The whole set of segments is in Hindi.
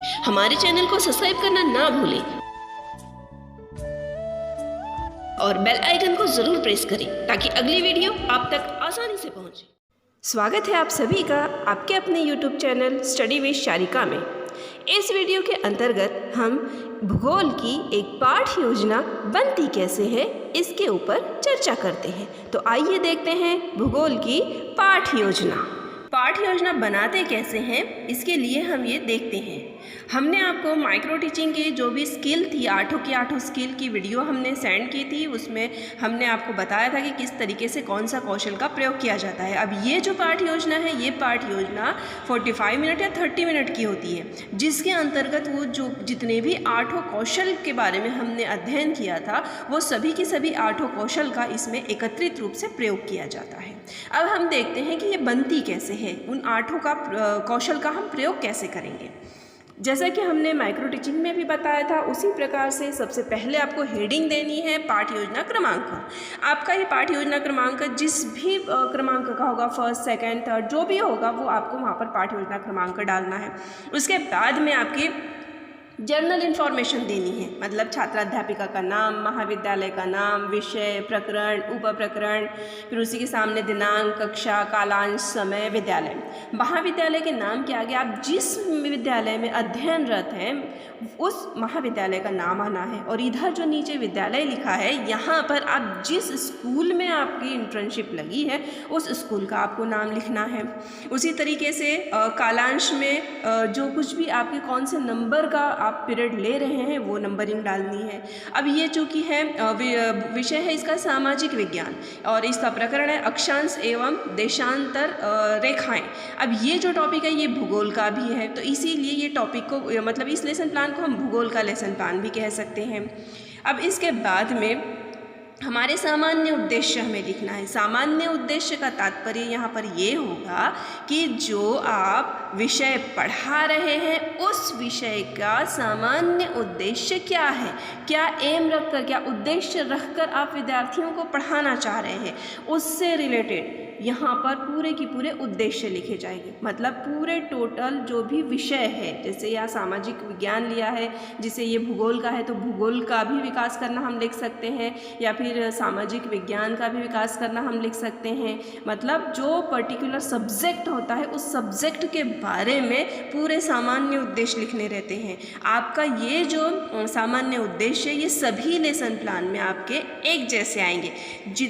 हमारे चैनल को सब्सक्राइब करना ना भूलें और बेल आइकन को जरूर प्रेस करें ताकि अगली वीडियो आप तक आसानी से पहुंचे। स्वागत है आप सभी का आपके अपने YouTube channel study with Sharika में। इस वीडियो के अंतर्गत हम भूगोल की एक पाठ योजना बनती कैसे है इसके ऊपर चर्चा करते हैं। तो आइए देखते हैं भूगोल की पाठ योजना। पाठ योजना बनाते कैसे हैं इसके लिए हम ये देखते हैं। हमने आपको माइक्रो टीचिंग की जो भी स्किल थी, आठों की आठों स्किल की वीडियो हमने सेंड की थी। उसमें हमने आपको बताया था कि किस तरीके से कौन सा कौशल का प्रयोग किया जाता है। अब ये जो पाठ योजना है, ये पाठ योजना 45 मिनट या 30 मिनट की होती है, जिसके अंतर्गत वो जो जितने भी आठों कौशल के बारे में हमने अध्ययन किया था वो सभी के सभी आठों कौशल का इसमें एकत्रित रूप से प्रयोग किया जाता है। अब हम देखते हैं कि ये बनती कैसे है, उन आठों का कौशल का हम प्रयोग कैसे करेंगे। जैसा कि हमने माइक्रो टीचिंग में भी बताया था, उसी प्रकार से सबसे पहले आपको हेडिंग देनी है पाठ योजना क्रमांक। आपका ये पाठ योजना क्रमांक जिस भी क्रमांक का होगा, फर्स्ट सेकंड थर्ड जो भी होगा, वो आपको वहाँ पर पाठ योजना क्रमांक डालना है। उसके बाद में आपकी जर्नल इन्फॉर्मेशन देनी है, मतलब छात्राध्यापिका का नाम, महाविद्यालय का नाम, विषय, प्रकरण, उप प्रकरण, फिर उसी के सामने दिनांक, कक्षा, कालांश, समय, विद्यालय। महाविद्यालय के नाम के आगे आप जिस विद्यालय में अध्ययनरत हैं उस महाविद्यालय का नाम आना है। और इधर जो नीचे विद्यालय लिखा है, यहाँ पर आप जिस स्कूल में आपकी इंटर्नशिप लगी है उस स्कूल का आपको नाम लिखना है। उसी तरीके से कालांश में जो कुछ भी आपके कौन से नंबर का आप पीरियड ले रहे हैं वो नंबरिंग डालनी है। अब ये चूँकि है विषय है इसका सामाजिक विज्ञान और इसका प्रकरण है अक्षांश एवं देशांतर रेखाएं। अब ये जो टॉपिक है ये भूगोल का भी है, तो इसीलिए ये टॉपिक को मतलब इस लेसन प्लान को हम भूगोल का लेसन प्लान भी कह सकते हैं। अब इसके बाद में हमारे सामान्य उद्देश्य हमें लिखना है। सामान्य उद्देश्य का तात्पर्य यहाँ पर ये होगा कि जो आप विषय पढ़ा रहे हैं उस विषय का सामान्य उद्देश्य क्या है, क्या एम रखकर, क्या उद्देश्य रखकर आप विद्यार्थियों को पढ़ाना चाह रहे हैं, उससे रिलेटेड यहाँ पर पूरे की पूरे उद्देश्य लिखे जाएंगे। मतलब पूरे टोटल जो भी विषय है, जैसे यहाँ सामाजिक विज्ञान लिया है, जिसे ये भूगोल का है तो भूगोल का भी विकास करना हम लिख सकते हैं, या फिर सामाजिक विज्ञान का भी विकास करना हम लिख सकते हैं। मतलब जो पर्टिकुलर सब्जेक्ट होता है उस सब्जेक्ट के बारे में पूरे सामान्य उद्देश्य लिखने रहते हैं। आपका ये जो सामान्य उद्देश्य ये सभी लेसन प्लान में आपके एक जैसे आएंगे।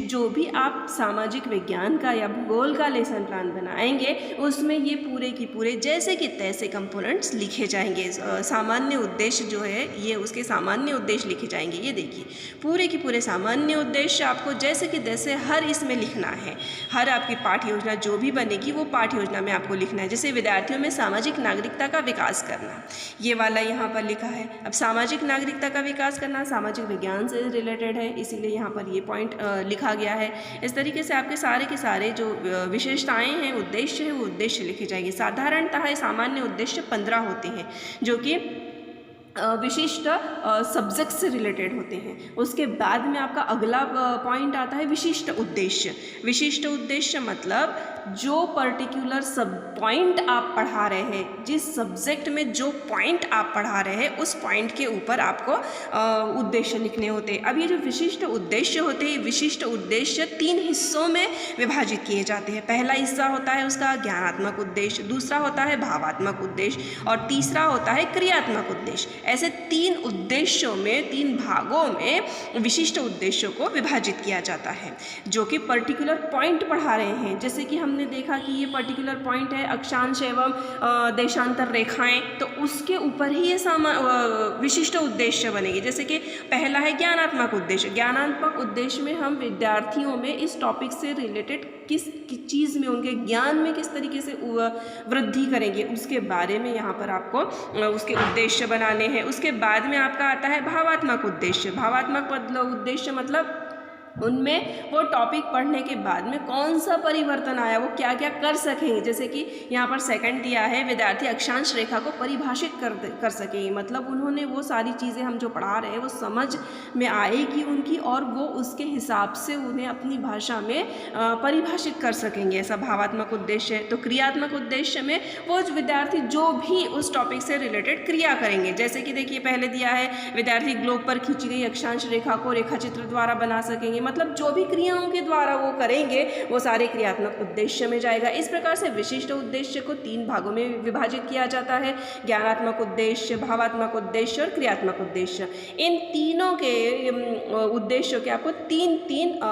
जो भी आप सामाजिक विज्ञान का या भूगोल का लेसन प्लान बनाएंगे उसमें ये पूरे की पूरे जैसे कि तैसे कंपोनेंट्स लिखे जाएंगे। सामान्य उद्देश्य जो है ये उसके सामान्य उद्देश्य लिखे जाएंगे। ये देखिए पूरे की पूरे सामान्य उद्देश्य आपको जैसे कि तैसे हर इसमें लिखना है। हर आपकी पाठ योजना जो भी बनेगी वो पाठ योजना में आपको लिखना है। जैसे विद्यार्थियों में सामाजिक नागरिकता का विकास करना, ये वाला यहाँ पर लिखा है। अब सामाजिक नागरिकता का विकास करना सामाजिक विज्ञान से रिलेटेड है, इसीलिए यहाँ पर ये पॉइंट लिखा गया है। इस तरीके से आपके सारे के सारे जो विशेषताएं हैं, उद्देश्य है, वो उद्देश्य लिखे जाएंगे। साधारणतः सामान्य उद्देश्य 15 होते हैं जो कि विशिष्ट सब्जेक्ट से रिलेटेड होते हैं। उसके बाद में आपका अगला पॉइंट आता है विशिष्ट उद्देश्य। विशिष्ट उद्देश्य मतलब जो पर्टिकुलर सब पॉइंट आप पढ़ा रहे हैं, जिस सब्जेक्ट में जो पॉइंट आप पढ़ा रहे हैं उस पॉइंट के ऊपर आपको उद्देश्य लिखने होते हैं। अब ये जो विशिष्ट उद्देश्य होते हैं, विशिष्ट उद्देश्य 3 हिस्सों में विभाजित किए जाते हैं। पहला हिस्सा होता है उसका ज्ञानात्मक उद्देश्य, दूसरा होता है भावात्मक उद्देश्य और तीसरा होता है क्रियात्मक उद्देश्य। ऐसे 3 उद्देश्यों में, 3 भागों में विशिष्ट उद्देश्यों को विभाजित किया जाता है जो कि पर्टिकुलर पॉइंट पढ़ा रहे हैं। जैसे कि हमने देखा कि ये पर्टिकुलर पॉइंट है अक्षांश एवं देशांतर रेखाएं, तो उसके ऊपर ही ये विशिष्ट उद्देश्य बनेगी। जैसे कि पहला है ज्ञानात्मक उद्देश्य। ज्ञानात्मक उद्देश्य में हम विद्यार्थियों में इस टॉपिक से रिलेटेड किस चीज़ में, उनके ज्ञान में किस तरीके से वृद्धि करेंगे उसके बारे में यहाँ पर आपको उसके उद्देश्य बनाने हैं। उसके बाद में आपका आता है भावात्मक उद्देश्य। भावात्मक उद्देश्य मतलब उनमें वो टॉपिक पढ़ने के बाद में कौन सा परिवर्तन आया, वो क्या क्या कर सकेंगे। जैसे कि यहाँ पर सेकंड दिया है, विद्यार्थी अक्षांश रेखा को परिभाषित कर सकेंगे, मतलब उन्होंने वो सारी चीज़ें हम जो पढ़ा रहे हैं वो समझ में आएगी उनकी, और वो उसके हिसाब से उन्हें अपनी भाषा में परिभाषित कर सकेंगे। ऐसा भावात्मक उद्देश्य है। तो क्रियात्मक उद्देश्य में वो विद्यार्थी जो भी उस टॉपिक से रिलेटेड क्रिया करेंगे, जैसे कि देखिए पहले दिया है, विद्यार्थी ग्लोब पर खींची गई अक्षांश रेखा को रेखाचित्र द्वारा बना सकेंगे, मतलब जो भी क्रियाओं के द्वारा वो करेंगे वो सारे क्रियात्मक उद्देश्य में जाएगा। इस प्रकार से विशिष्ट उद्देश्य को 3 भागों में विभाजित किया जाता है, ज्ञानात्मक उद्देश्य, भावात्मक उद्देश्य और क्रियात्मक उद्देश्य। इन तीनों के उद्देश्यों के आपको 3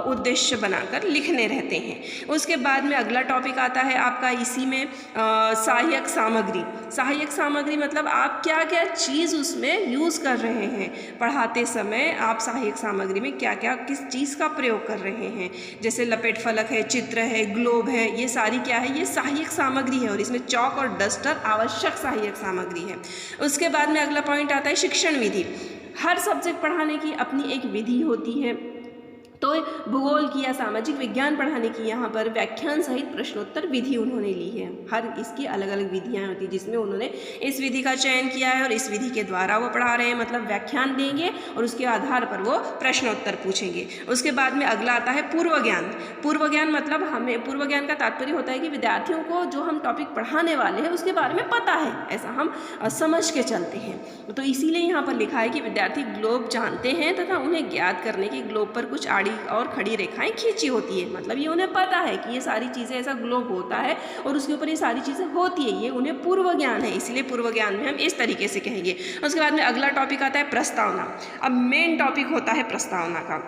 उद्देश्य बनाकर लिखने रहते हैं। उसके बाद में अगला टॉपिक आता है आपका इसी में सहायक सामग्री। सहायक सामग्री मतलब आप क्या क्या चीज़ उसमें यूज़ कर रहे हैं, पढ़ाते समय आप सहायक सामग्री में क्या क्या किस चीज़ का प्रयोग कर रहे हैं। जैसे लपेट फलक है, चित्र है, ग्लोब है, ये सारी क्या है, ये सहायक सामग्री है और इसमें चौक और डस्टर आवश्यक सहायक सामग्री है। उसके बाद में अगला पॉइंट आता है शिक्षण विधि। हर सब्जेक्ट पढ़ाने की अपनी एक विधि होती है, तो भूगोल की या सामाजिक विज्ञान पढ़ाने की यहाँ पर व्याख्यान सहित प्रश्नोत्तर विधि उन्होंने ली है। हर इसकी अलग अलग विधियाँ होती हैं जिसमें उन्होंने इस विधि का चयन किया है और इस विधि के द्वारा वो पढ़ा रहे हैं, मतलब व्याख्यान देंगे और उसके आधार पर वो प्रश्नोत्तर पूछेंगे। उसके बाद में अगला आता है पूर्व ज्ञान। पूर्व ज्ञान मतलब हमें पूर्व ज्ञान का तात्पर्य होता है कि विद्यार्थियों को जो हम टॉपिक पढ़ाने वाले हैं उसके बारे में पता है, ऐसा हम समझ के चलते हैं। तो इसीलिए यहाँ पर लिखा है कि विद्यार्थी ग्लोब जानते हैं तथा उन्हें ज्ञात करने की ग्लोब पर कुछ आड़ी और खड़ी रेखाएं खींची होती है, मतलब ये उन्हें पता है कि ये सारी चीज़ें ऐसा ग्लोब होता है और उसके ऊपर ये सारी चीज़ें होती है, ये उन्हें पूर्व ज्ञान है, इसलिए पूर्व ज्ञान में हम इस तरीके से कहेंगे। उसके बाद में अगला टॉपिक आता है प्रस्तावना। अब मेन टॉपिक होता है प्रस्तावना का।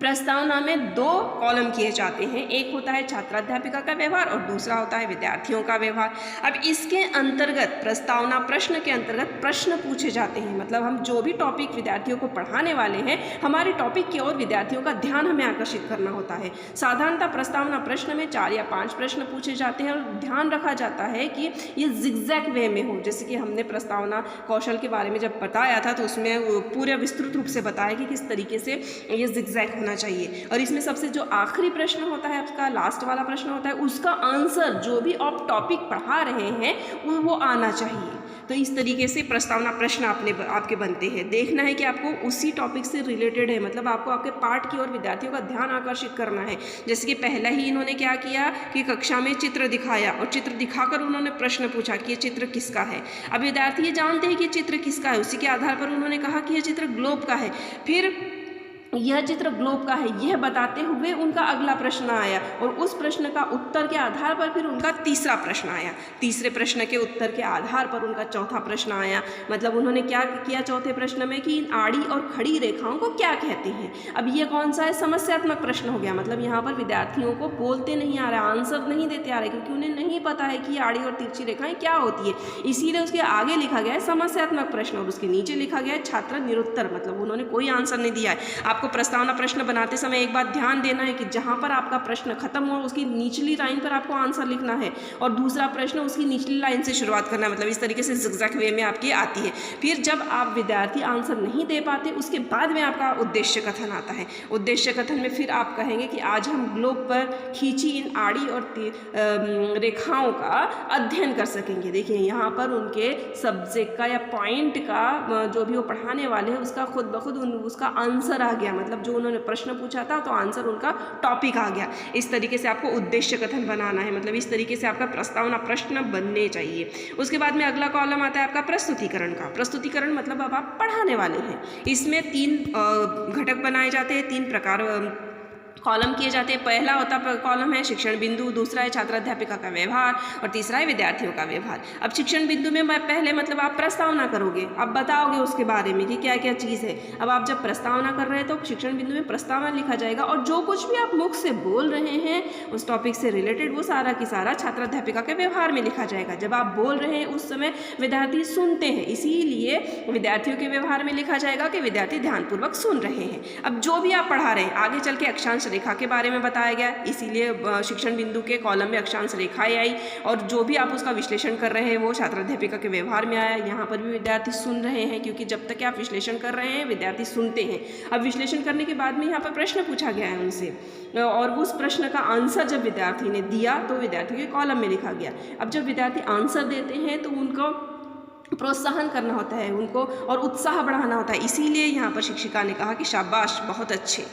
प्रस्तावना में 2 कॉलम किए जाते हैं, एक होता है छात्राध्यापिका का व्यवहार और दूसरा होता है विद्यार्थियों का व्यवहार। अब इसके अंतर्गत प्रस्तावना प्रश्न के अंतर्गत प्रश्न पूछे जाते हैं, मतलब हम जो भी टॉपिक विद्यार्थियों को पढ़ाने वाले हैं हमारे टॉपिक की ओर विद्यार्थियों का ध्यान हमें आकर्षित करना होता है। साधारणतः प्रस्तावना प्रश्न में 4 या 5 प्रश्न पूछे जाते हैं और ध्यान रखा जाता है कि ये जिगजैग वे में हो। जैसे कि हमने प्रस्तावना कौशल के बारे में जब बताया था तो उसमें पूरे विस्तृत रूप से बताया कि किस तरीके से ये जिगजैग होना चाहिए। और इसमें सबसे जो आखिरी प्रश्न होता है आपका लास्ट वाला प्रश्न होता है, उसका आंसर जो भी आप टॉपिक पढ़ा रहे हैं वो आना चाहिए। तो इस तरीके से प्रस्तावना प्रश्न आपके बनते हैं। देखना है कि आपको उसी टॉपिक से रिलेटेड है, मतलब आपको आपके पाठ की ओर विद्यार्थियों का ध्यान आकर्षित करना है। जैसे कि पहला ही इन्होंने क्या किया कि कक्षा में चित्र दिखाया और चित्र दिखाकर उन्होंने प्रश्न पूछा कि ये चित्र किसका है। अब विद्यार्थी ये जानते हैं कि चित्र किसका है, उसी के आधार पर उन्होंने कहा कि यह चित्र ग्लोब का है। फिर यह चित्र ग्लोब का है यह बताते हुए उनका अगला प्रश्न आया और उस प्रश्न का उत्तर के आधार पर फिर उनका तीसरा प्रश्न आया। तीसरे प्रश्न के उत्तर के आधार पर उनका चौथा प्रश्न आया। मतलब उन्होंने क्या किया चौथे प्रश्न में कि इन आड़ी और खड़ी रेखाओं को क्या कहते हैं। अब ये कौन सा है, समस्यात्मक प्रश्न हो गया। मतलब यहाँ पर विद्यार्थियों को बोलते नहीं आ रहा, आंसर नहीं देते आ रहे, क्योंकि उन्हें नहीं पता है कि आड़ी और तिरछी रेखाएं क्या होती है। इसीलिए उसके आगे लिखा गया है समस्यात्मक प्रश्न और उसके नीचे लिखा गया है छात्र निरुत्तर, मतलब उन्होंने कोई आंसर नहीं दिया है। प्रस्तावना प्रश्न बनाते समय एक बात ध्यान देना है कि जहां पर आपका प्रश्न खत्म हो उसकी निचली लाइन पर आपको आंसर लिखना है और दूसरा प्रश्न उसकी निचली लाइन से शुरुआत करना है। मतलब इस तरीके से जिगजैग वे में आपकी आती है। फिर जब आप विद्यार्थी आंसर नहीं दे पाते उसके बाद में आपका उद्देश्य कथन आता है। उद्देश्य कथन में फिर आप कहेंगे कि आज हम ग्लोब पर खींची इन आड़ी और रेखाओं का अध्ययन कर सकेंगे। देखिए यहाँ पर उनके सब्जेक्ट का या पॉइंट का जो भी वो पढ़ाने वाले हैं उसका खुद ब खुद उसका आंसर आ गया। मतलब जो उन्होंने प्रश्न पूछा था तो आंसर उनका टॉपिक आ गया। इस तरीके से आपको उद्देश्य कथन बनाना है। मतलब इस तरीके से आपका प्रस्तावना प्रश्न बनने चाहिए। उसके बाद में अगला कॉलम आता है आपका प्रस्तुतिकरण का। प्रस्तुतिकरण मतलब अब आप पढ़ाने वाले हैं। इसमें 3 घटक बनाए जाते हैं, 3 प्रकार कॉलम किए जाते हैं। पहला होता कॉलम है शिक्षण बिंदु, दूसरा है छात्राध्यापिका का व्यवहार और तीसरा है विद्यार्थियों का व्यवहार। अब शिक्षण बिंदु में पहले मतलब आप प्रस्तावना करोगे, आप बताओगे उसके बारे में कि क्या क्या चीज़ है। अब आप जब प्रस्तावना कर रहे हैं तो शिक्षण बिंदु में प्रस्तावना लिखा जाएगा और जो कुछ भी आप मुख से बोल रहे हैं उस टॉपिक से रिलेटेड वो सारा की सारा छात्राध्यापिका के व्यवहार में लिखा जाएगा। जब आप बोल रहे हैं उस समय विद्यार्थी सुनते हैं, इसीलिए विद्यार्थियों के व्यवहार में लिखा जाएगा कि विद्यार्थी ध्यानपूर्वक सुन रहे हैं। अब जो भी आप पढ़ा रहे हैं आगे चल के अक्षांश रेखा के बारे में बताया गया, इसीलिए शिक्षण बिंदु के कॉलम में अक्षांश रेखाएं आई। और जो भी आप उसका विश्लेषण कर रहे हैं वो छात्र अध्यापिका के व्यवहार में आया। यहाँ पर भी विद्यार्थी सुन रहे हैं, क्योंकि जब तक आप विश्लेषण कर रहे हैं विद्यार्थी सुनते हैं। अब विश्लेषण करने के बाद में यहाँ पर प्रश्न पूछा गया है उनसे, और उस प्रश्न का आंसर जब विद्यार्थी ने दिया तो विद्यार्थी के कॉलम में लिखा गया। अब जब विद्यार्थी आंसर देते हैं तो उनको प्रोत्साहन करना होता है, उनको और उत्साह बढ़ाना होता है। इसीलिए यहाँ पर शिक्षिका ने कहा कि शाबाश, बहुत अच्छे।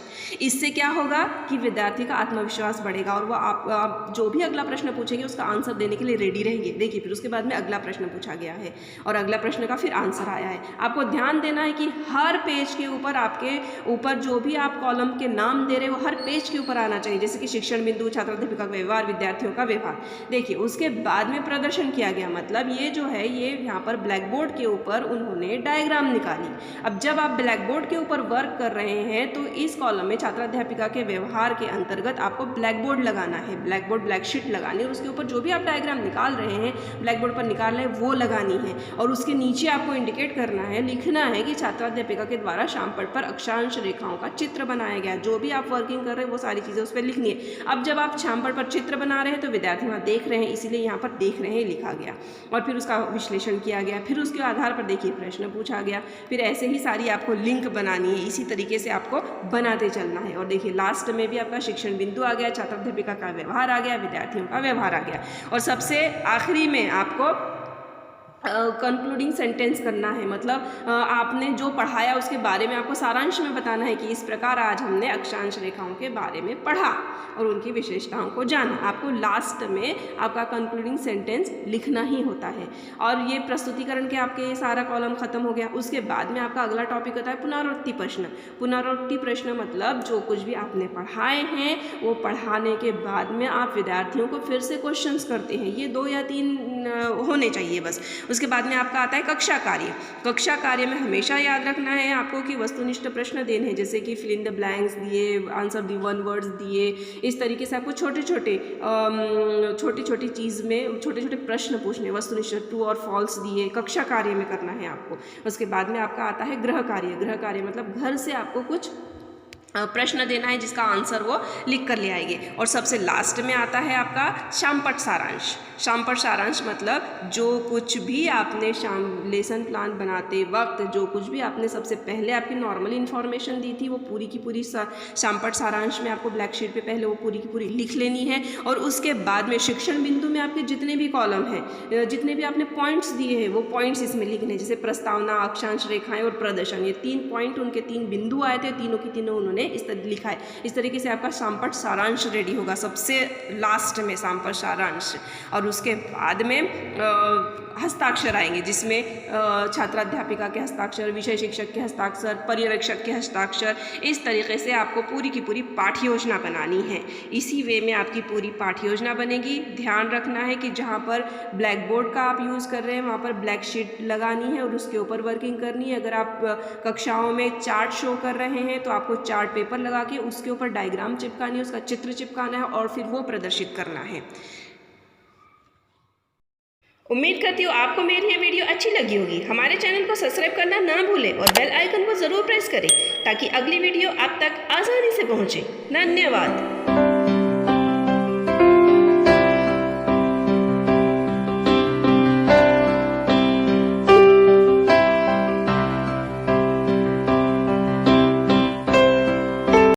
इससे क्या होगा कि विद्यार्थी का आत्मविश्वास बढ़ेगा और वो आप जो भी अगला प्रश्न पूछेंगे उसका आंसर देने के लिए रेडी रहेंगे। देखिए फिर उसके बाद में अगला प्रश्न पूछा गया है और अगला प्रश्न का फिर आंसर आया है। आपको ध्यान देना है कि हर पेज के ऊपर आपके ऊपर जो भी आप कॉलम के नाम दे रहे हैं वो हर पेज के ऊपर आना चाहिए, जैसे कि शिक्षण बिंदु, छात्र अध्यापिका का व्यवहार, विद्यार्थियों का व्यवहार। देखिए उसके बाद में प्रदर्शन किया गया, मतलब ये जो है ये यहाँ पर ब्लैक बोर्ड के ऊपर उन्होंने डायग्राम निकाली। अब जब आप ब्लैक बोर्ड के ऊपर वर्क कर रहे हैं तो इस कॉलम में छात्र अध्यापिका के व्यवहार के अंतर्गत आपको ब्लैक बोर्ड लगाना है, ब्लैक बोर्ड ब्लैक शीट लगानी है और उसके ऊपर जो भी आप डायग्राम निकाल रहे हैं, ब्लैक बोर्ड पर निकाल रहे हैं, वो लगानी है। और उसके नीचे आपको इंडिकेट करना है, लिखना है कि छात्र अध्यापिका के द्वारा शामपट पर अक्षांश रेखाओं का चित्र बनाया गया। जो भी आप वर्किंग कर रहे हैं वो सारी चीज़ें उस पर लिखनी है। अब जब आप शामपट पर चित्र बना रहे हैं तो विद्यार्थी वहाँ देख रहे हैं, इसीलिए यहाँ पर देख रहे हैं लिखा गया और फिर उसका विश्लेषण किया गया। फिर उसके आधार पर देखिए प्रश्न पूछा गया। फिर ऐसे ही सारी आपको लिंक बनानी है, इसी तरीके से आपको बनाते चलना है। और देखिए लास्ट में भी आपका शिक्षण बिंदु आ गया, छात्र अध्यापिका का व्यवहार आ गया, विद्यार्थियों का व्यवहार आ गया और सबसे आखिरी में आपको कंक्लूडिंग सेंटेंस करना है, मतलब आपने जो पढ़ाया उसके बारे में आपको सारांश में बताना है कि इस प्रकार आज हमने अक्षांश रेखाओं के बारे में पढ़ा और उनकी विशेषताओं को जाना। आपको लास्ट में आपका कंक्लूडिंग सेंटेंस लिखना ही होता है। और ये प्रस्तुतिकरण के आपके ये सारा कॉलम खत्म हो गया। उसके बाद में आपका अगला टॉपिक होता है पुनरावृत्ति प्रश्न। पुनरावृत्ति प्रश्न मतलब जो कुछ भी आपने पढ़ाए हैं वो पढ़ाने के बाद में आप विद्यार्थियों को फिर से क्वेश्चंस करते हैं। ये 2 या 3 होने चाहिए बस। उसके बाद में आपका आता है कक्षा कार्य। कक्षा कार्य में हमेशा याद रखना है आपको कि वस्तुनिष्ठ प्रश्न देने हैं, जैसे कि फिल इन द ब्लैंक्स दिए, आंसर दी 1 वर्ड्स दिए। इस तरीके से आपको छोटी छोटी चीज़ में छोटे छोटे प्रश्न पूछने, वस्तुनिष्ठ ट्रू और फॉल्स दिए, कक्षा कार्य में करना है आपको। उसके बाद में आपका आता है गृह कार्य। गृह कार्य मतलब घर से आपको कुछ प्रश्न देना है जिसका आंसर वो लिख कर ले आएंगे। और सबसे लास्ट में आता है आपका शामपट सारांश। शामपट सारांश मतलब जो कुछ भी आपने लेसन प्लान बनाते वक्त जो कुछ भी आपने सबसे पहले आपकी नॉर्मल इन्फॉर्मेशन दी थी वो पूरी की पूरी शामपट सारांश में आपको ब्लैक शीट पे पहले वो पूरी की पूरी लिख लेनी है। और उसके बाद में शिक्षण बिंदु में आपके जितने भी कॉलम हैं, जितने भी आपने पॉइंट्स दिए हैं वो पॉइंट्स इसमें लिखने, जैसे प्रस्तावना, अक्षांश रेखाएं और प्रदर्शन। ये 3 पॉइंट उनके 3 बिंदु आए थे, तीनों की तीनों उन्होंने इस तरह लिखा है। इस तरीके से आपका शामपट सारांश रेडी होगा सबसे लास्ट में, शामपट सारांश। और उसके बाद में हस्ताक्षर आएंगे, जिसमें छात्राध्यापिका के हस्ताक्षर, विषय शिक्षक के हस्ताक्षर, पर्यवेक्षक के हस्ताक्षर। इस तरीके से आपको पूरी की पूरी पाठ्य योजना बनानी है। इसी वे में आपकी पूरी पाठ्य योजना बनेगी। ध्यान रखना है कि जहाँ पर ब्लैक बोर्ड का आप यूज़ कर रहे हैं वहाँ पर ब्लैक शीट लगानी है और उसके ऊपर वर्किंग करनी है। अगर आप कक्षाओं में चार्ट शो कर रहे हैं तो आपको चार्ट पेपर लगा के उसके ऊपर डायग्राम चिपकानी है, उसका चित्र चिपकाना है और फिर वो प्रदर्शित करना है। उम्मीद करती हूँ आपको मेरी ये वीडियो अच्छी लगी होगी। हमारे चैनल को सब्सक्राइब करना ना भूलें और बेल आइकन को ज़रूर प्रेस करें ताकि अगली वीडियो आप तक आसानी से पहुँचे। धन्यवाद।